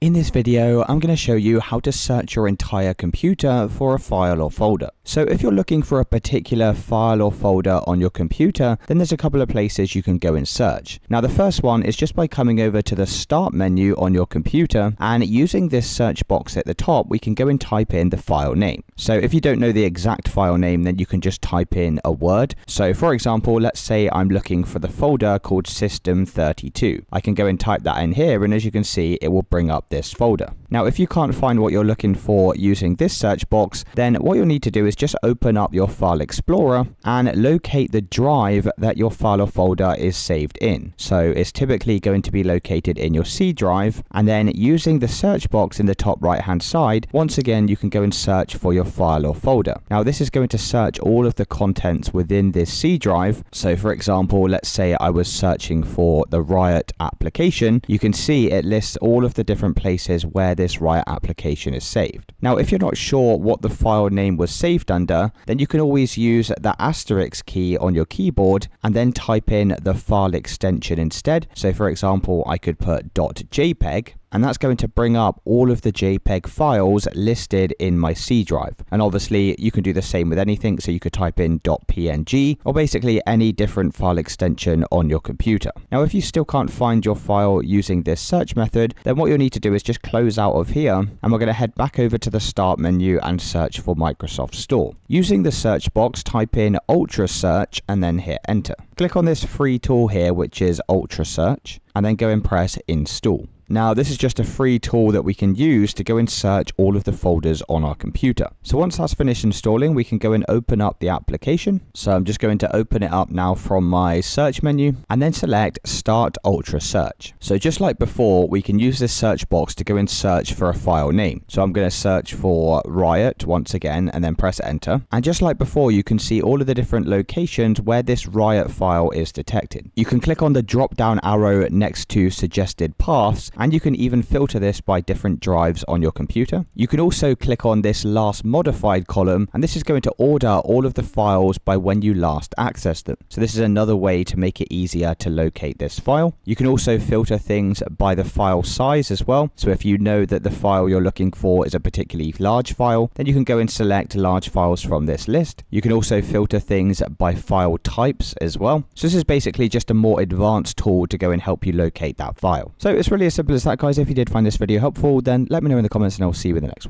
In this video, I'm going to show you how to search your entire computer for a file or folder. So if you're looking for a particular file or folder on your computer, then there's a couple of places you can go and search. Now the first one is just by coming over to the Start menu on your computer, and using this search box at the top, we can go and type in the file name. So if you don't know the exact file name, then you can just type in a word. So for example, let's say I'm looking for the folder called System32. I can go and type that in here, and as you can see, it will bring up this folder. Now, if you can't find what you're looking for using this search box, then what you'll need to do is just open up your File Explorer and locate the drive that your file or folder is saved in. So it's typically going to be located in your C drive, and then using the search box in the top right hand side, once again, you can go and search for your file or folder. Now, this is going to search all of the contents within this C drive. So for example, let's say I was searching for the Riot application. You can see it lists all of the different places where this Riot application is saved. Now, if you're not sure what the file name was saved under, then you can always use the asterisk key on your keyboard and then type in the file extension instead. So for example, I could put .jpeg, and that's going to bring up all of the JPEG files listed in my C drive. And obviously you can do the same with anything, so you could type in .png or basically any different file extension on your computer. Now, if you still can't find your file using this search method, then what you'll need to do is just close out of here, and we're going to head back over to the Start menu and search for Microsoft Store. Using the search box, type in Ultra Search and then hit enter. Click on this free tool here, which is Ultra Search, and then go and press Install. Now, this is just a free tool that we can use to go and search all of the folders on our computer. So once that's finished installing, we can go and open up the application. So I'm just going to open it up now from my search menu and then select Start Ultra Search. So just like before, we can use this search box to go and search for a file name. So I'm going to search for Riot once again and then press enter. And just like before, you can see all of the different locations where this Riot file is detected. You can click on the drop down arrow next to suggested paths, and you can even filter this by different drives on your computer. You can also click on this last modified column, and this is going to order all of the files by when you last accessed them. So this is another way to make it easier to locate this file. You can also filter things by the file size as well. So if you know that the file you're looking for is a particularly large file, then you can go and select large files from this list. You can also filter things by file types as well. So this is basically just a more advanced tool to go and help you locate that file. So it's really as simple as that, guys. If you did find this video helpful, then let me know in the comments and I'll see you in the next one.